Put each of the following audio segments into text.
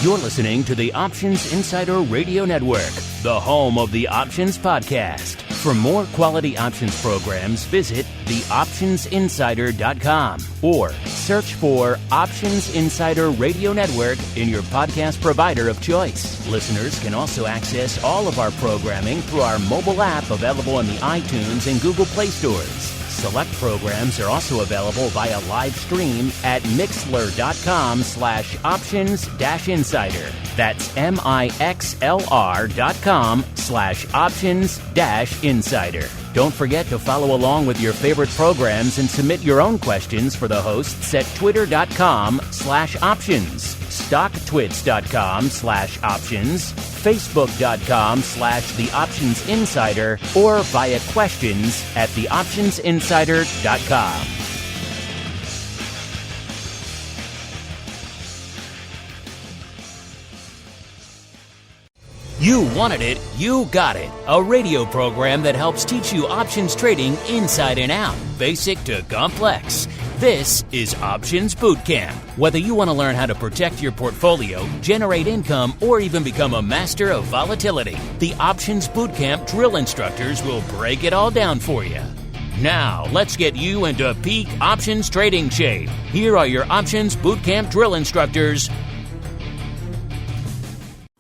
You're listening to the Options Insider Radio Network, the home of the Options Podcast. For more quality options programs, visit theoptionsinsider.com or search for Options Insider Radio Network in your podcast provider of choice. Listeners can also access all of our programming through our mobile app available in the iTunes and Google Play stores. Select programs are also available via live stream at mixlr.com/options-insider. That's mixlr.com/options-insider. Don't forget to follow along with your favorite programs and submit your own questions for the hosts at twitter.com/options, stocktwits.com/options, facebook.com/theoptionsinsider, or via questions at theoptionsinsider.com. You wanted it, you got it. A radio program that helps teach you options trading inside and out, basic to complex. This is Options Bootcamp. Whether you want to learn how to protect your portfolio, generate income, or even become a master of volatility, the Options Bootcamp drill instructors will break it all down for you. Now, let's get you into peak options trading shape. Here are your Options Bootcamp drill instructors.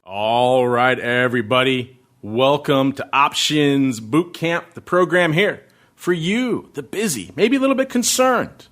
All right, everybody. Welcome to Options Bootcamp, the program here for you, the busy, maybe a little bit concerned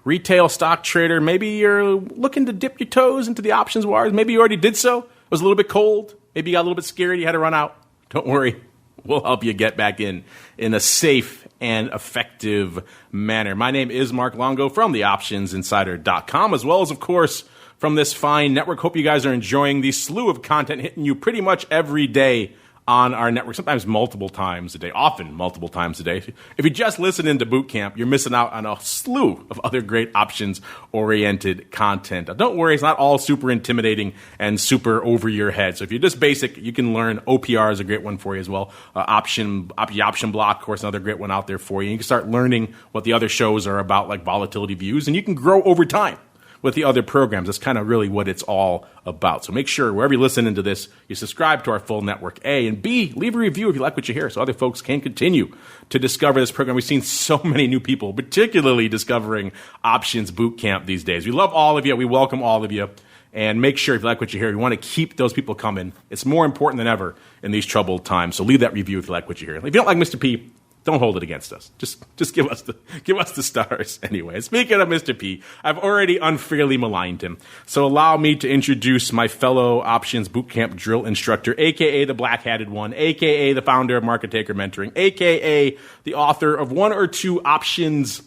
retail stock trader. Maybe you're looking to dip your toes into the options wires. Maybe you already did so. It was a little bit cold. Maybe you got a little bit scared. You had to run out. Don't worry. We'll help you get back in a safe and effective manner. My name is Mark Longo from theoptionsinsider.com, as well as, of course, from this fine network. Hope you guys are enjoying the slew of content hitting you pretty much every day on our network, sometimes multiple times a day, often multiple times a day. If you just listen into Bootcamp, you're missing out on a slew of other great options-oriented content. Now, don't worry, it's not all super intimidating and super over your head. So if you're just basic, you can learn. OPR is a great one for you as well. Option Block, of course, another great one out there for you. You can start learning what the other shows are about, like Volatility Views, and you can grow over time with the other programs. That's kind of really what it's all about. So make sure wherever you're listening to this, you subscribe to our full network, A, and B, leave a review if you like what you hear so other folks can continue to discover this program. We've seen so many new people, particularly discovering Options Bootcamp these days. We love all of you. We welcome all of you. And make sure if you like what you hear, you want to keep those people coming. It's more important than ever in these troubled times. So leave that review if you like what you hear. If you don't like Mr. P, don't hold it against us. Just give us the stars anyway. Speaking of Mr. P, I've already unfairly maligned him. So allow me to introduce my fellow Options Bootcamp drill instructor, a.k.a. the black-hatted one, a.k.a. the founder of Market Taker Mentoring, a.k.a. the author of one or two options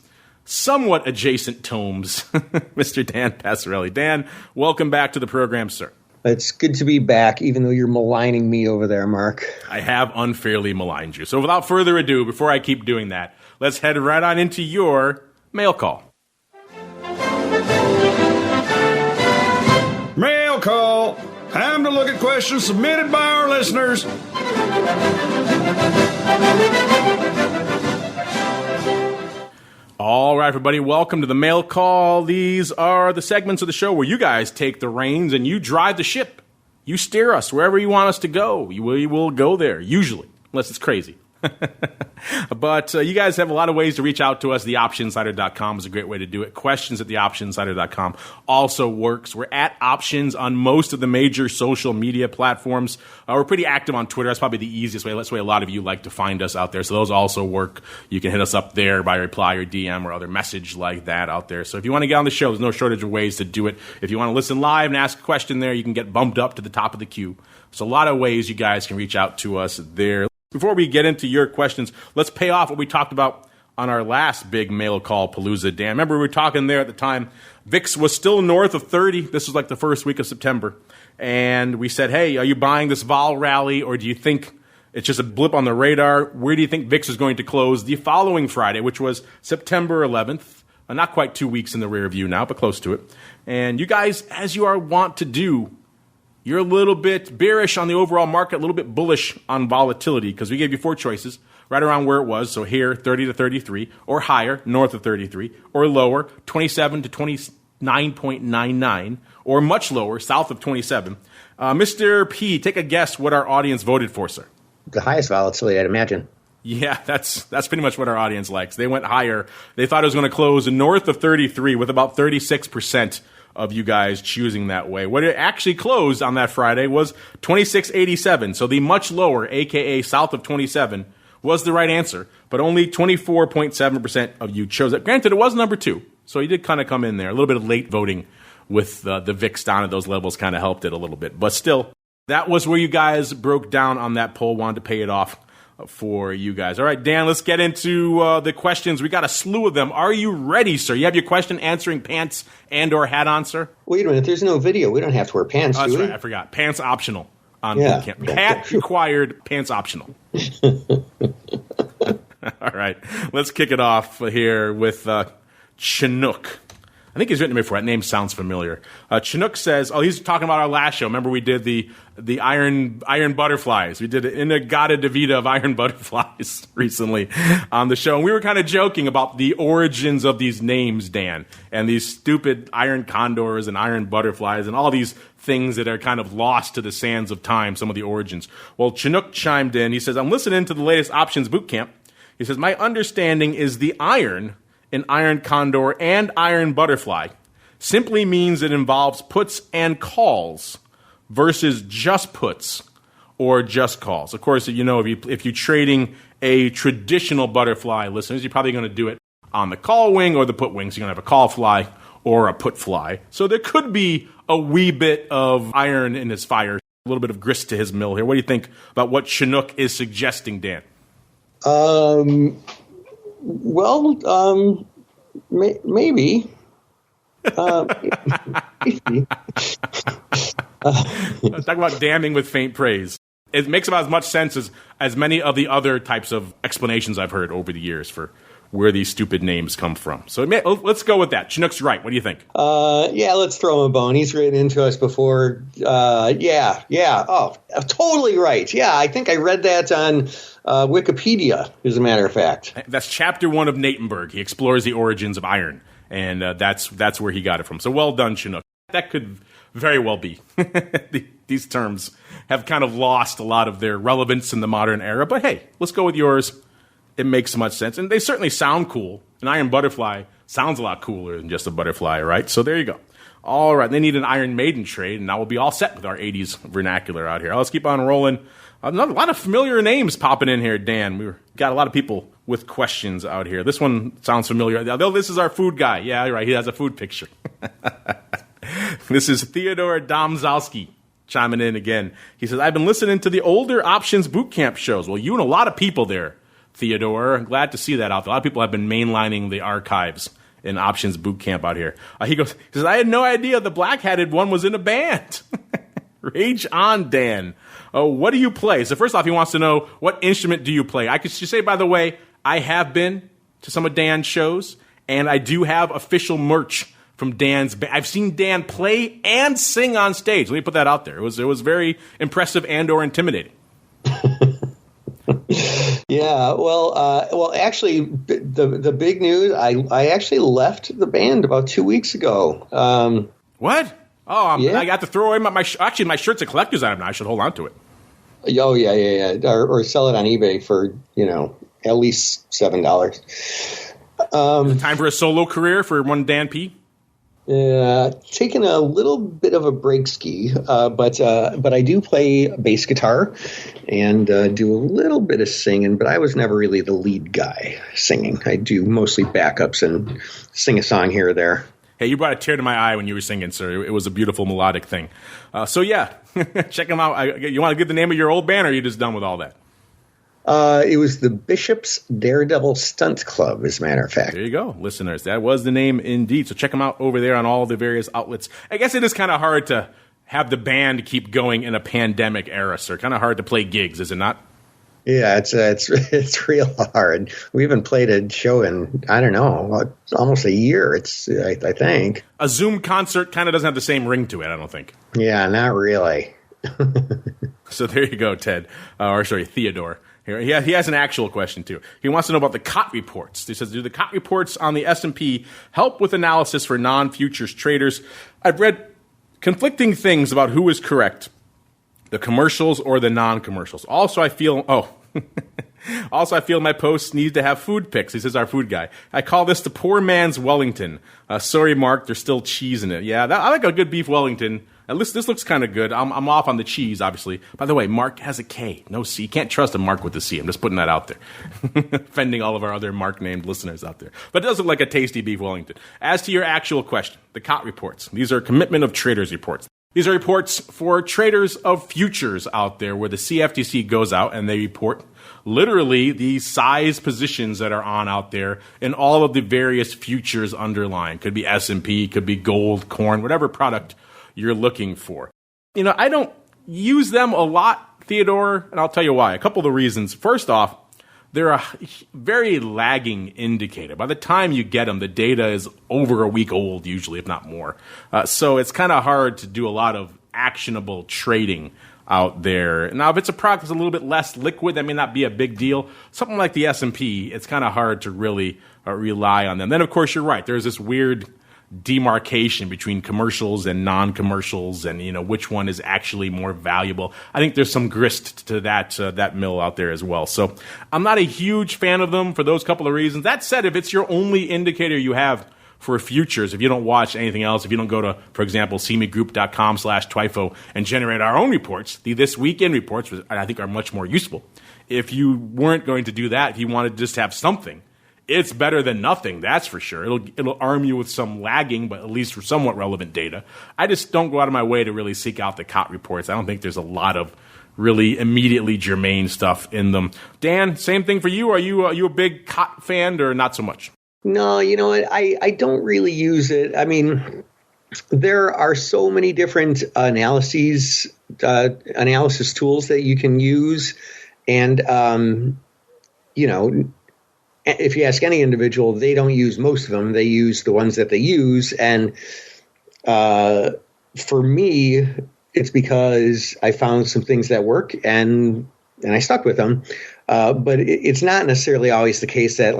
somewhat adjacent tomes, Mr. Dan Passarelli. Dan, welcome back to the program, sir. It's good to be back, even though you're maligning me over there, Mark. I have unfairly maligned you. So without further ado, before I keep doing that, let's head right on into your mail call. Mail call. Time to look at questions submitted by our listeners. All right, everybody, welcome to the mail call. These are the segments of the show where you guys take the reins and you drive the ship. You steer us wherever you want us to go. We will go there, usually, unless it's crazy. But you guys have a lot of ways to reach out to us. TheOptionInsider.com is a great way to do it. Questions at TheOptionInsider.com also works. We're at Options on most of the major social media platforms. We're pretty active on Twitter. That's probably the easiest way. That's the way a lot of you like to find us out there. So those also work. You can hit us up there by reply or DM or other message like that out there. So if you want to get on the show, there's no shortage of ways to do it. If you want to listen live and ask a question there, you can get bumped up to the top of the queue. So a lot of ways you guys can reach out to us there. Before we get into your questions, let's pay off what we talked about on our last big mail call palooza, Dan. Remember, we were talking there at the time. VIX was still north of 30. This was like the first week of September. And we said, hey, are you buying this vol rally, or do you think it's just a blip on the radar? Where do you think VIX is going to close the following Friday, which was September 11th? Not quite 2 weeks in the rear view now, but close to it. And you guys, as you are wont to do, you're a little bit bearish on the overall market, a little bit bullish on volatility, because we gave you four choices, right around where it was. So here, 30 to 33, or higher, north of 33, or lower, 27 to 20, 9.99, or much lower, south of 27. Mr. P, take a guess what our audience voted for, sir. The highest volatility, I'd imagine. Yeah, that's pretty much what our audience likes. They went higher. They thought it was going to close north of 33, with about 36% of you guys choosing that way. What it actually closed on that Friday was 26.87. So the much lower, a.k.a. south of 27, was the right answer. But only 24.7% of you chose it. Granted, it was number 2. So he did kind of come in there. A little bit of late voting with the VIX down at those levels kind of helped it a little bit. But still, that was where you guys broke down on that poll. Wanted to pay it off for you guys. All right, Dan, let's get into the questions. We got a slew of them. Are you ready, sir? You have your question answering pants and or hat on, sir? Wait a minute. There's no video. We don't have to wear pants, do we? That's right. I forgot. Pants optional on boot camp. Hat required, pants optional. All right. Let's kick it off here with Chinook. I think he's written it before. That name sounds familiar. Chinook says, he's talking about our last show. Remember we did the iron butterflies. We did an Inagata Davida of iron butterflies recently on the show. And we were kind of joking about the origins of these names, Dan, and these stupid iron condors and iron butterflies and all these things that are kind of lost to the sands of time, some of the origins. Well, Chinook chimed in. He says, I'm listening to the latest Options Bootcamp. He says, my understanding is the iron in iron condor and iron butterfly simply means it involves puts and calls versus just puts or just calls. Of course, you know, if you're trading a traditional butterfly, listeners, you're probably going to do it on the call wing or the put wing. So you're going to have a call fly or a put fly. So there could be a wee bit of iron in his fire, a little bit of grist to his mill here. What do you think about what Chinook is suggesting, Dan? Well, maybe. Maybe. Talk about damning with faint praise. It makes about as much sense as many of the other types of explanations I've heard over the years for where these stupid names come from. So let's go with that. Chinook's right. What do you think? Yeah, let's throw him a bone. He's written into us before. Yeah. Oh, totally right. Yeah, I think I read that on Wikipedia, as a matter of fact. That's chapter 1 of Natenberg. He explores the origins of iron, and that's where he got it from. So well done, Chinook. That could very well be. These terms have kind of lost a lot of their relevance in the modern era, but hey, let's go with yours. It makes so much sense, and they certainly sound cool. An iron butterfly sounds a lot cooler than just a butterfly, right? So there you go. All right, they need an Iron Maiden trade, and now we'll be all set with our 80s vernacular out here. Let's keep on rolling. A lot of familiar names popping in here, Dan. We've got a lot of people with questions out here. This one sounds familiar. Although this is our food guy. Yeah, right. He has a food picture. This is Theodore Domzowski chiming in again. He says, I've been listening to the older Options Bootcamp shows. Well, you and a lot of people there, Theodore. I'm glad to see that out there. A lot of people have been mainlining the archives in Options Bootcamp out here. He says, I had no idea the black-hatted one was in a band. Rage on, Dan. Oh, what do you play? So first off, he wants to know, what instrument do you play? I could just say, by the way, I have been to some of Dan's shows, and I do have official merch from Dan's band. I've seen Dan play and sing on stage. Let me put that out there. It was very impressive and or intimidating. Yeah, well, actually, the big news, I actually left the band about 2 weeks ago. What? Oh, yeah. I got to throw away my shirt's a collector's item now. I should hold on to it. Oh, yeah. Or sell it on eBay for, at least $7. Time for a solo career for one Dan P? Taking a little bit of a break ski, but I do play bass guitar and do a little bit of singing, but I was never really the lead guy singing. I do mostly backups and sing a song here or there. Hey, you brought a tear to my eye when you were singing, sir. It was a beautiful melodic thing. So yeah, check them out. You want to give the name of your old band, or are you just done with all that? It was the Bishop's Daredevil Stunt Club, as a matter of fact. There you go, listeners. That was the name indeed. So check them out over there on all the various outlets. I guess it is kind of hard to have the band keep going in a pandemic era, sir. Kind of hard to play gigs, is it not? Yeah, it's real hard. We haven't played a show in, I don't know, almost a year. I think. A Zoom concert kind of doesn't have the same ring to it, I don't think. Yeah, not really. So there you go, Theodore. Here, he has an actual question, too. He wants to know about the COT reports. He says, do the COT reports on the S&P help with analysis for non-futures traders? I've read conflicting things about who is correct, the commercials or the non-commercials. Also, I feel my posts need to have food pics. He says, our food guy. I call this the poor man's Wellington. Sorry, Mark, there's still cheese in it. Yeah, I like a good beef Wellington. At least this looks kind of good. I'm off on the cheese, obviously. By the way, Mark has a K, no C. You can't trust a Mark with a C. I'm just putting that out there. Offending all of our other Mark-named listeners out there. But it does look like a tasty beef Wellington. As to your actual question, the COT reports. These are commitment of traders reports. These are reports for traders of futures out there where the CFTC goes out and they report literally the size positions that are on out there in all of the various futures underlying. Could be S&P, could be gold, corn, whatever product you're looking for. I don't use them a lot, Theodore, and I'll tell you why. A couple of the reasons. First off, they're a very lagging indicator. By the time you get them, the data is over a week old, usually, if not more. So it's kind of hard to do a lot of actionable trading out there. Now, if it's a product that's a little bit less liquid, that may not be a big deal. Something like the S&P, it's kind of hard to really rely on them. Then, of course, you're right. There's this weird demarcation between commercials and non-commercials and, which one is actually more valuable. I think there's some grist to that mill out there as well. So I'm not a huge fan of them for those couple of reasons. That said, if it's your only indicator you have for futures, if you don't watch anything else, if you don't go to, for example, cmegroup.com/TWIFO and generate our own reports, the This Week In reports, which I think are much more useful. If you weren't going to do that, if you wanted to just have something, it's better than nothing, that's for sure. It'll arm you with some lagging, but at least for somewhat relevant data. I just don't go out of my way to really seek out the COT reports. I don't think there's a lot of really immediately germane stuff in them. Dan, same thing for you. Are you a big COT fan or not so much? No, you know what? I don't really use it. I mean, there are so many different analysis tools that you can use. And, if you ask any individual, they don't use most of them. They use the ones that they use. And for me, it's because I found some things that work and I stuck with them. But it's not necessarily always the case that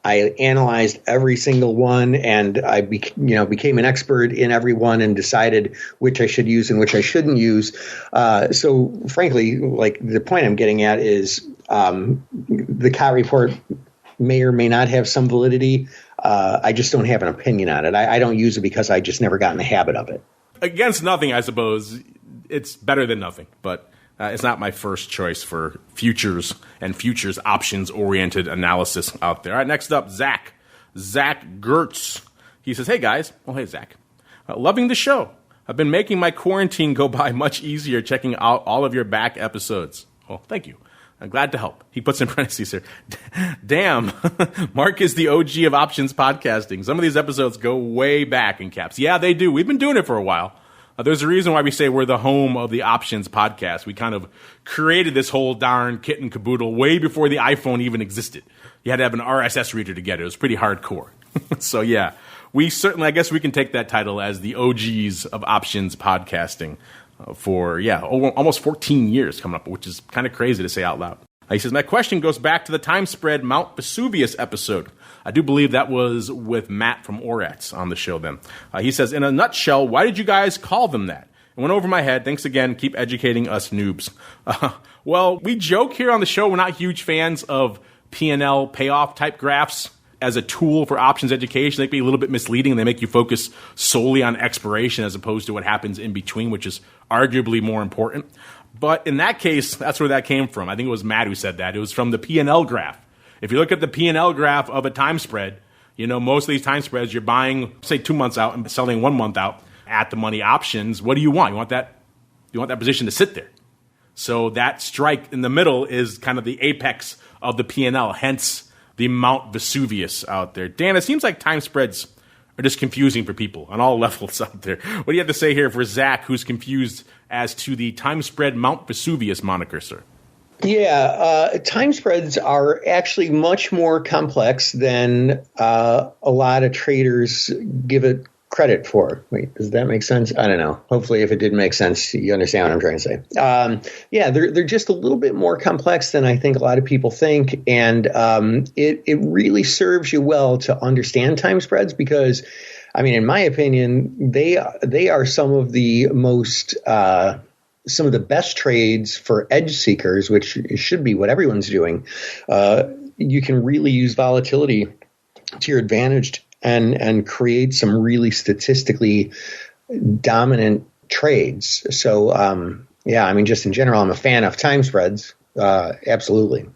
I analyzed every single one and I became an expert in every one and decided which I should use and which I shouldn't use. So frankly, the point I'm getting at is the COT report may or may not have some validity. I just don't have an opinion on it. I don't use it because I just never got in the habit of it. Against nothing, I suppose. It's better than nothing, but it's not my first choice for futures and futures options-oriented analysis out there. All right, next up, Zach. Zach Gertz. He says, hey, guys. Oh, hey, Zach. Loving the show. I've been making my quarantine go by much easier checking out all of your back episodes. Oh, thank you. I'm glad to help. He puts in parentheses here. Damn, Mark is the OG of options podcasting. Some of these episodes go way back in caps. Yeah, they do. We've been doing it for a while. There's a reason why we say we're the home of the options podcast. We kind of created this whole darn kit and caboodle way before the iPhone even existed. You had to have an RSS reader to get it. It was pretty hardcore. So yeah, we certainly, I guess we can take that title as the OGs of options podcasting. For almost 14 years coming up, which is kind of crazy to say out loud. He says, my question goes back to the time spread Mount Vesuvius episode. I do believe that was with Matt from Oratz on the show then. He says, in a nutshell, why did you guys call them that? It went over my head. Thanks again. Keep educating us noobs. Well, we joke here on the show. We're not huge fans of P&L payoff type graphs as a tool for options education. They can be a little bit misleading. They make you focus solely on expiration as opposed to what happens in between, which is arguably more important. But in that case, that's where that came from. I think it was Matt who said that. It was from the P&L graph. If you look at the P&L graph of a time spread, most of these time spreads, you're buying, say, 2 months out and selling 1 month out at the money options. What do you want? You want that position to sit there. So that strike in the middle is kind of the apex of the P&L, hence the Mount Vesuvius out there. Dan, it seems like time spreads are just confusing for people on all levels out there. What do you have to say here for Zach, who's confused as to the time spread Mount Vesuvius moniker, sir? Yeah, time spreads are actually much more complex than a lot of traders give it credit for. Wait, does that make sense? I don't know. Hopefully, if it didn't make sense, you understand what I'm trying to say. Yeah, they're just a little bit more complex than I think a lot of people think, and it really serves you well to understand time spreads because, I mean, in my opinion, they are some of the most some of the best trades for edge seekers, which should be what everyone's doing. You can really use volatility to your advantage and create some really statistically dominant trades. So, yeah, I mean, just in general, I'm a fan of time spreads. Absolutely.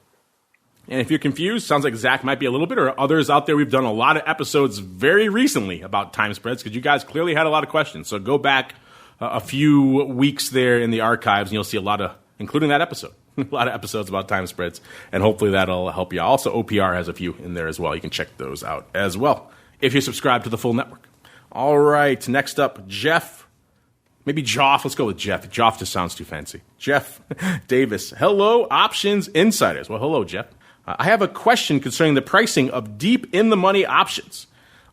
And if you're confused, sounds like Zach might be a little bit, or others out there. We've done a lot of episodes very recently about time spreads because you guys clearly had a lot of questions. So go back a few weeks there in the archives and you'll see a lot of, including that episode, a lot of episodes about time spreads. And hopefully that'll help you. Also, OPR has a few in there as well. You can check those out as well if you subscribe to the full network. All right, next up, Jeff. Maybe Joff. Let's go with Jeff. Joff just sounds too fancy. Jeff Davis. Hello, Options Insiders. Well, hello, Jeff. I have a question concerning the pricing of deep-in-the-money options.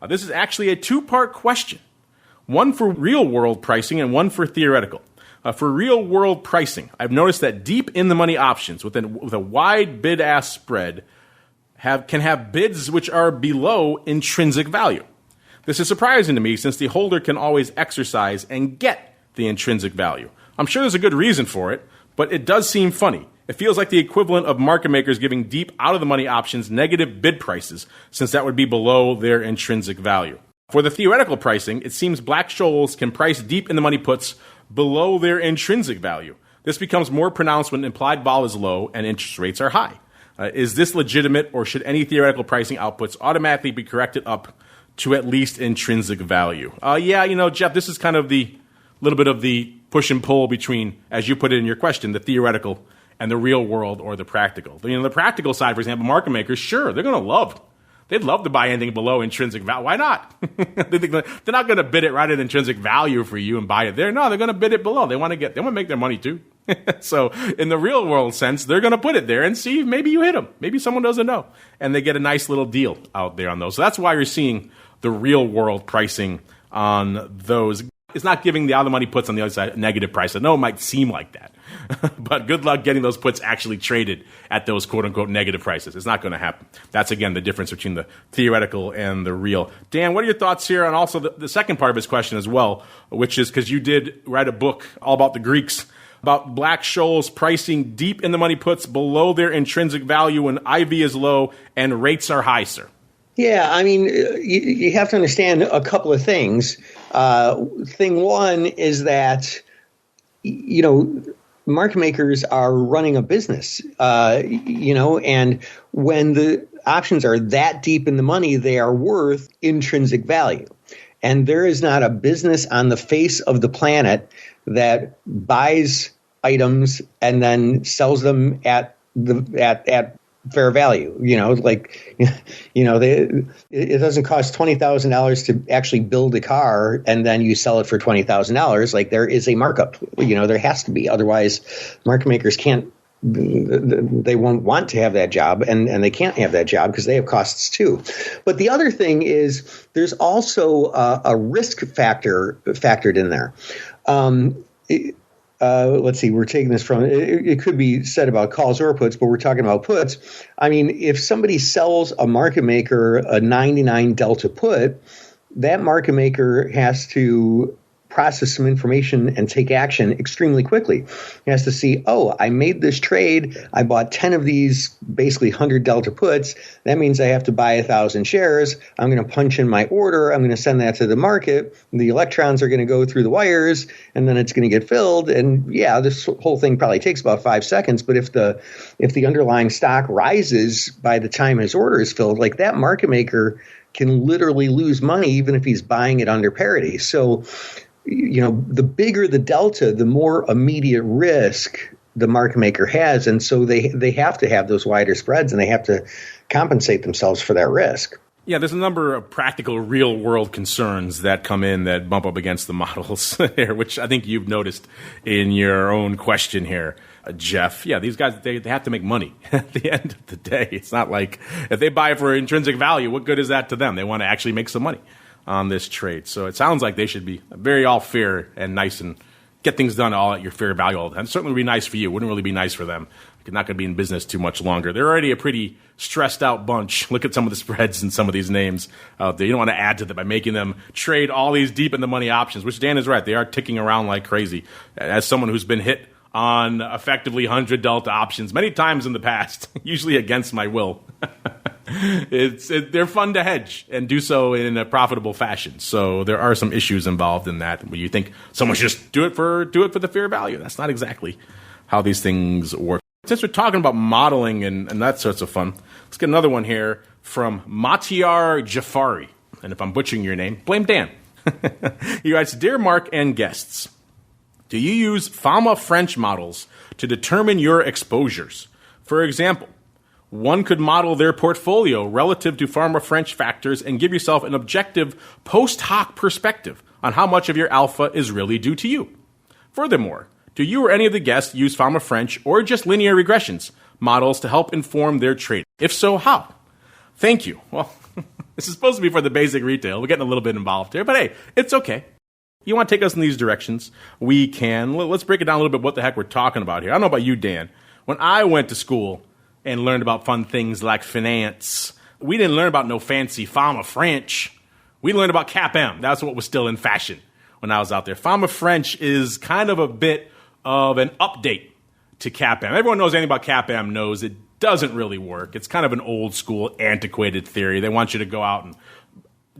This is actually a two-part question, one for real-world pricing and one for theoretical. For real-world pricing, I've noticed that deep-in-the-money options with a wide bid-ask spread can have bids which are below intrinsic value. This is surprising to me since the holder can always exercise and get the intrinsic value. I'm sure there's a good reason for it, but it does seem funny. It feels like the equivalent of market makers giving deep out-of-the-money options negative bid prices, since that would be below their intrinsic value. For the theoretical pricing, it seems Black-Scholes can price deep-in-the-money puts below their intrinsic value. This becomes more pronounced when implied vol is low and interest rates are high. Is this legitimate, or should any theoretical pricing outputs automatically be corrected up to at least intrinsic value? Yeah, Jeff, this is kind of the little bit of the push and pull between, as you put it in your question, the theoretical and the real world or the practical. The practical side, for example, market makers, sure, they'd love to buy anything below intrinsic value. Why not? They're not going to bid it right at intrinsic value for you and buy it there. No, they're going to bid it below. They want to make their money too. So in the real world sense, they're going to put it there and see if maybe you hit them. Maybe someone doesn't know. And they get a nice little deal out there on those. So that's why you're seeing the real world pricing on those. It's not giving the out-of-the-money puts on the other side a negative price. I know it might seem like that. But good luck getting those puts actually traded at those quote-unquote negative prices. It's not going to happen. That's, again, the difference between the theoretical and the real. Dan, what are your thoughts here on also the second part of his question as well, which is because you did write a book all about the Greeks, about Black-Scholes pricing deep-in-the-money puts below their intrinsic value when IV is low and rates are high, sir. Yeah, I mean, you have to understand a couple of things. Thing one is that, market makers are running a business, and when the options are that deep in the money, they are worth intrinsic value. And there is not a business on the face of the planet that buys items and then sells them at fair value. It doesn't cost $20,000 to actually build a car and then you sell it for $20,000. Like, there is a markup, there has to be. Otherwise, market makers they won't want to have that job, and they can't have that job because they have costs too. But the other thing is there's also a risk factor factored in there. Let's see, we're taking this from, it could be said about calls or puts, but we're talking about puts. I mean, if somebody sells a market maker a 99 delta put, that market maker has to process some information and take action extremely quickly. He has to see, I made this trade. I bought 10 of these basically 100 delta puts. That means I have to buy 1,000 shares. I'm going to punch in my order. I'm going to send that to the market. The electrons are going to go through the wires, and then it's going to get filled. And yeah, this whole thing probably takes about 5 seconds. But if the underlying stock rises by the time his order is filled, like, that market maker can literally lose money even if he's buying it under parity. So, the bigger the delta, the more immediate risk the market maker has. And so they have to have those wider spreads, and they have to compensate themselves for that risk. Yeah, there's a number of practical real-world concerns that come in that bump up against the models here, which I think you've noticed in your own question here, Jeff. Yeah, these guys, they have to make money at the end of the day. It's not like if they buy it for intrinsic value, what good is that to them? They want to actually make some money. on this trade. So it sounds like they should be very all fair and nice and get things done all at your fair value all the time. It certainly would be nice for you. It wouldn't really be nice for them. They're not going to be in business too much longer. They're already a pretty stressed out bunch. Look at some of the spreads and some of these names out there. You don't want to add to them by making them trade all these deep in the money options, which Dan is right. They are ticking around like crazy. As someone who's been hit on effectively 100 delta options many times in the past, usually against my will. They're fun to hedge and do so in a profitable fashion. So there are some issues involved in that. Where you think someone should just do it for the fair value. That's not exactly how these things work. Since we're talking about modeling and that sorts of fun, let's get another one here from Matiar Jafari. And if I'm butchering your name, blame Dan. He writes, Dear Mark and guests, do you use FAMA-FRENCH models to determine your exposures? For example, one could model their portfolio relative to FAMA-FRENCH factors and give yourself an objective post hoc perspective on how much of your alpha is really due to you. Furthermore, do you or any of the guests use FAMA-FRENCH or just linear regressions models to help inform their trading? If so, how? Thank you. Well, this is supposed to be for the basic retail. We're getting a little bit involved here, but hey, it's okay. You want to take us in these directions? We can. Let's break it down a little bit what the heck we're talking about here. I don't know about you, Dan. When I went to school and learned about fun things like finance, we didn't learn about no fancy FAMA-FRENCH. We learned about CAPM. That's what was still in fashion when I was out there. FAMA-FRENCH is kind of a bit of an update to CAPM. Everyone knows anything about CAPM knows it doesn't really work. It's kind of an old school, antiquated theory. They want you to go out and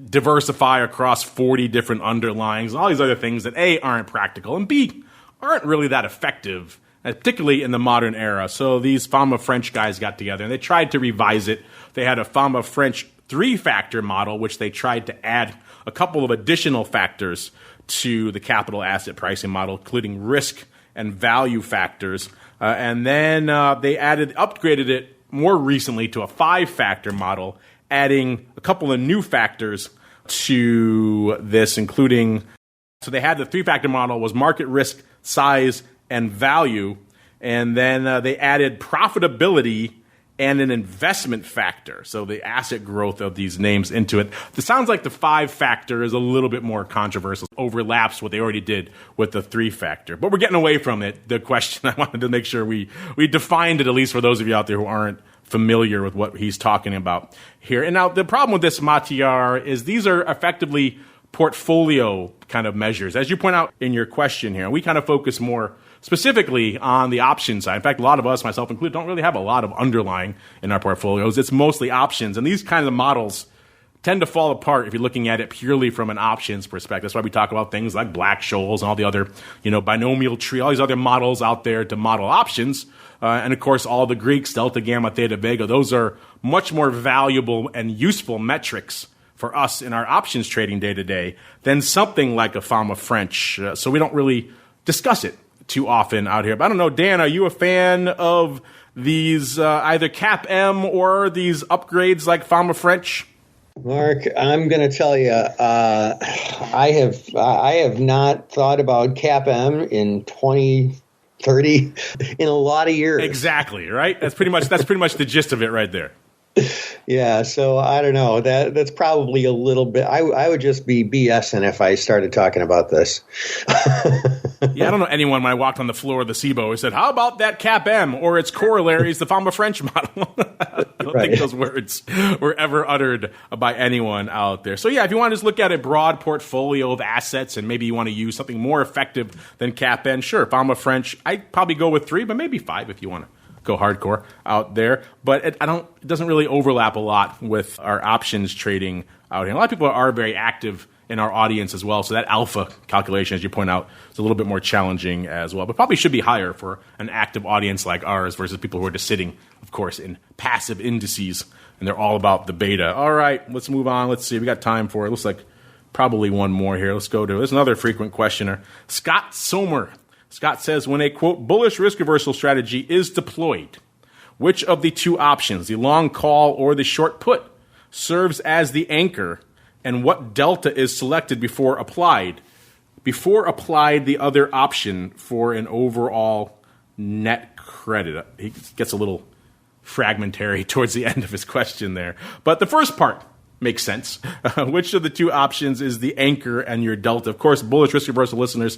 diversify across 40 different underlyings, all these other things that A, aren't practical, and B, aren't really that effective, particularly in the modern era. So these FAMA-FRENCH guys got together and they tried to revise it. They had a FAMA-FRENCH 3-factor model, which they tried to add a couple of additional factors to the capital asset pricing model, including risk and value factors. And then they upgraded it more recently to a 5-factor model, adding a couple of new factors to this, including, so they had the 3-factor model was market risk, size, and value. And then they added profitability and an investment factor, so the asset growth of these names into it. It sounds like the 5-factor is a little bit more controversial, overlaps what they already did with the 3-factor. But we're getting away from it. The question, I wanted to make sure we defined it, at least for those of you out there who aren't familiar with what he's talking about here. And now the problem with this, Matiar, is these are effectively portfolio kind of measures. As you point out in your question here, we kind of focus more specifically on the option side. In fact, a lot of us, myself included, don't really have a lot of underlying in our portfolios. It's mostly options. And these kinds of models tend to fall apart if you're looking at it purely from an options perspective. That's why we talk about things like Black-Scholes and all the other, binomial tree, all these other models out there to model options. And of course, all the Greeks, delta, gamma, theta, vega, those are much more valuable and useful metrics for us in our options trading day to day than something like a FAMA-FRENCH. So we don't really discuss it too often out here. But I don't know, Dan, are you a fan of these either CAPM or these upgrades like FAMA-FRENCH? Mark, I'm going to tell you, I have not thought about CAPM in 20-30 in a lot of years. Exactly, right? That's pretty much the gist of it right there. Yeah, so I don't know. That's probably a little bit. I would just be BSing if I started talking about this. Yeah, I don't know anyone when I walked on the floor of the SIBO who said, "How about that CAPM or its corollaries, the FAMA-FRENCH model?" I don't think those words were ever uttered by anyone out there. So yeah, if you want to just look at a broad portfolio of assets and maybe you want to use something more effective than CAPM, sure, FAMA-FRENCH, I'd probably go with 3, but maybe 5 if you want to go hardcore out there. But it doesn't really overlap a lot with our options trading out here. A lot of people are very active in our audience as well, so that alpha calculation, as you point out, is a little bit more challenging as well, but probably should be higher for an active audience like ours versus people who are just sitting, of course, in passive indices, and they're all about the beta. All right, let's move on. Let's see. We got time for it. Looks like probably one more here. Let's go to, there's another frequent questioner, Scott Somer. Scott says, when a, quote, bullish risk reversal strategy is deployed, which of the two options, the long call or the short put, serves as the anchor, and what delta is selected before applied? Before applied the other option for an overall net credit. He gets a little fragmentary towards the end of his question there. But the first part Makes sense. Which of the two options is the anchor and your delta? Of course, bullish risk reversal listeners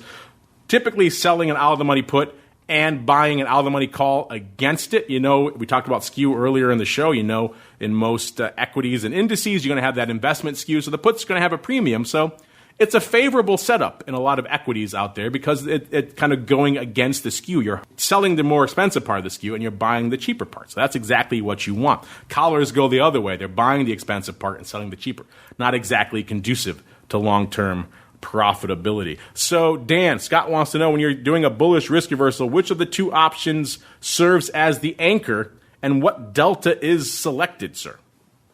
typically selling an out-of-the-money put and buying an out-of-the-money call against it. You know, we talked about skew earlier in the show. You know, in most equities and indices, you're going to have that investment skew, so the put's going to have a premium. So it's a favorable setup in a lot of equities out there because it's kind of going against the skew. You're selling the more expensive part of the skew and you're buying the cheaper part. So that's exactly what you want. Collars go the other way. They're buying the expensive part and selling the cheaper. Not exactly conducive to long-term profitability. So, Dan, Scott wants to know, when you're doing a bullish risk reversal, which of the two options serves as the anchor and what delta is selected, sir?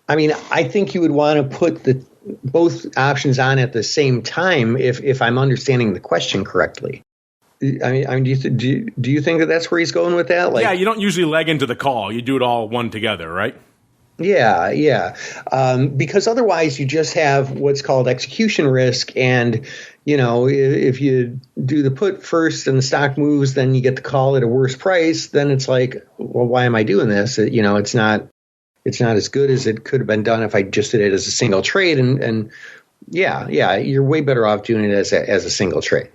I mean, I think you would want to put both options on at the same time if I'm understanding the question correctly. I mean, do you think that that's where he's going with that? Yeah, you don't usually leg into the call. You do it all one together, right? Yeah. Because otherwise you just have what's called execution risk. And, you know, if you do the put first and the stock moves, then you get the call at a worse price. Then it's like, well, why am I doing this? You know, it's not as good as it could have been done if I just did it as a single trade. And yeah, you're way better off doing it as a single trade.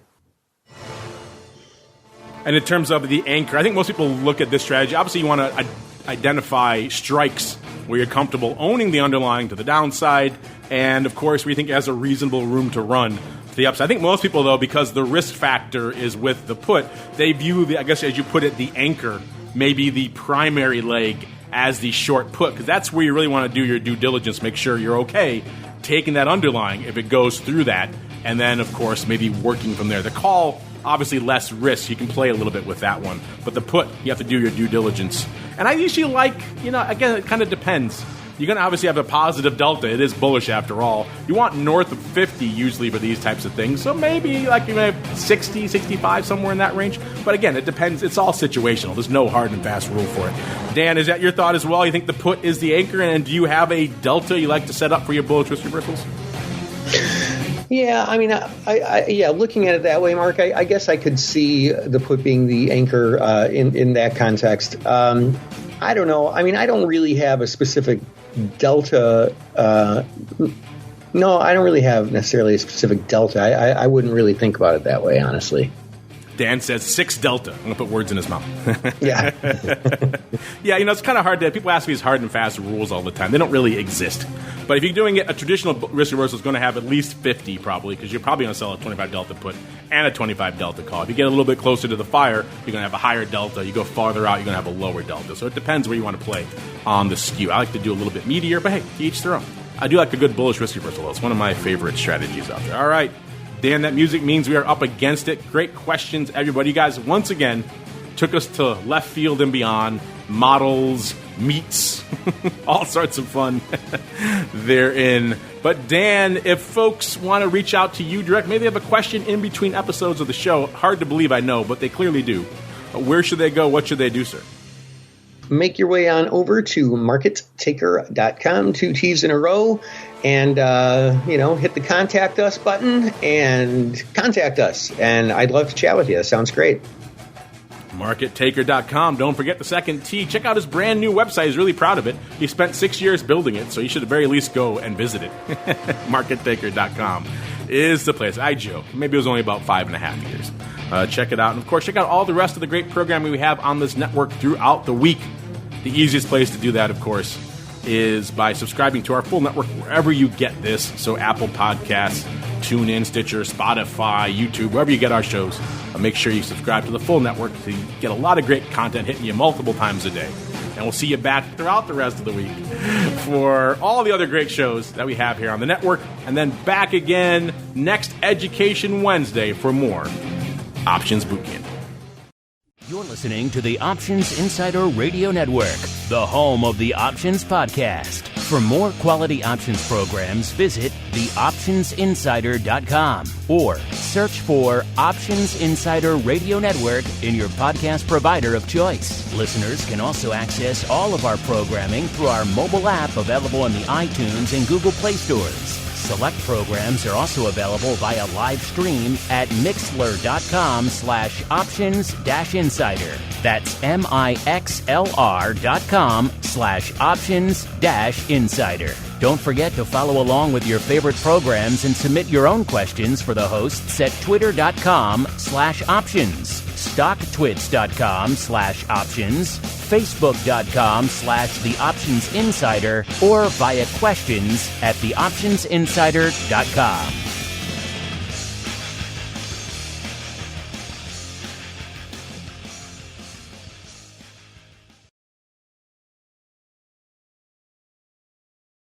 And in terms of the anchor, I think most people look at this strategy. Obviously, you want to identify strikes where you're comfortable owning the underlying to the downside, and of course, we think it has a reasonable room to run to the upside. I think most people, though, because the risk factor is with the put, they view I guess as you put it, the anchor, maybe the primary leg as the short put, because that's where you really want to do your due diligence, make sure you're okay taking that underlying if it goes through that, and then, of course, maybe working from there. The call, obviously less risk. You can play a little bit with that one. But the put, you have to do your due diligence. And I usually like, again, it kind of depends. You're going to obviously have a positive delta. It is bullish after all. You want north of 50 usually for these types of things. So maybe like 60, 65, somewhere in that range. But again, it depends. It's all situational. There's no hard and fast rule for it. Dan, is that your thought as well? You think the put is the anchor? And do you have a delta you like to set up for your bullish risk reversals? Yeah, I mean, looking at it that way, Mark, I guess I could see the put being the anchor in that context. I don't know. I mean, I don't really have a specific delta. No, I don't really have necessarily a specific delta. I wouldn't really think about it that way, honestly. Dan says 6 delta. I'm going to put words in his mouth. Yeah. Yeah, it's kind of hard to... People ask me these hard and fast rules all the time. They don't really exist. But if you're doing it, a traditional risk reversal is going to have at least 50 probably, because you're probably going to sell a 25 delta put and a 25 delta call. If you get a little bit closer to the fire, you're going to have a higher delta. You go farther out, you're going to have a lower delta. So it depends where you want to play on the skew. I like to do a little bit meatier, but hey, to each their own. I do like a good bullish risk reversal, though. It's one of my favorite strategies out there. All right. Dan, that music means we are up against it. Great questions, everybody. You guys, once again, took us to left field and beyond. Models, meets, all sorts of fun therein. But Dan, if folks want to reach out to you direct, maybe they have a question in between episodes of the show. Hard to believe, I know, but they clearly do. Where should they go? What should they do, sir? Make your way on over to markettaker.com, 2 T's in a row, and, hit the contact us button and contact us. And I'd love to chat with you. Sounds great. MarketTaker.com. Don't forget the second T. Check out his brand new website. He's really proud of it. He spent 6 years building it, so you should at the very least go and visit it. MarketTaker.com is the place. I joke. Maybe it was only about 5.5 years. Check it out. And, of course, check out all the rest of the great programming we have on this network throughout the week. The easiest place to do that, of course, is by subscribing to our full network wherever you get this. So Apple Podcasts, TuneIn, Stitcher, Spotify, YouTube, wherever you get our shows. Make sure you subscribe to the full network to get a lot of great content hitting you multiple times a day. And we'll see you back throughout the rest of the week for all the other great shows that we have here on the network. And then back again next Education Wednesday for more Options Bootcamp. You're listening to the Options Insider Radio Network, the home of the Options Podcast. For more quality options programs, visit theoptionsinsider.com or search for Options Insider Radio Network in your podcast provider of choice. Listeners can also access all of our programming through our mobile app available in the iTunes and Google Play stores. Select programs are also available via live stream at mixlr.com/options-insider. That's MIXLR.com/options-insider. Don't forget to follow along with your favorite programs and submit your own questions for the hosts at twitter.com/options, stocktwits.com/options, facebook.com/The Options Insider, or via questions at theoptionsinsider.com.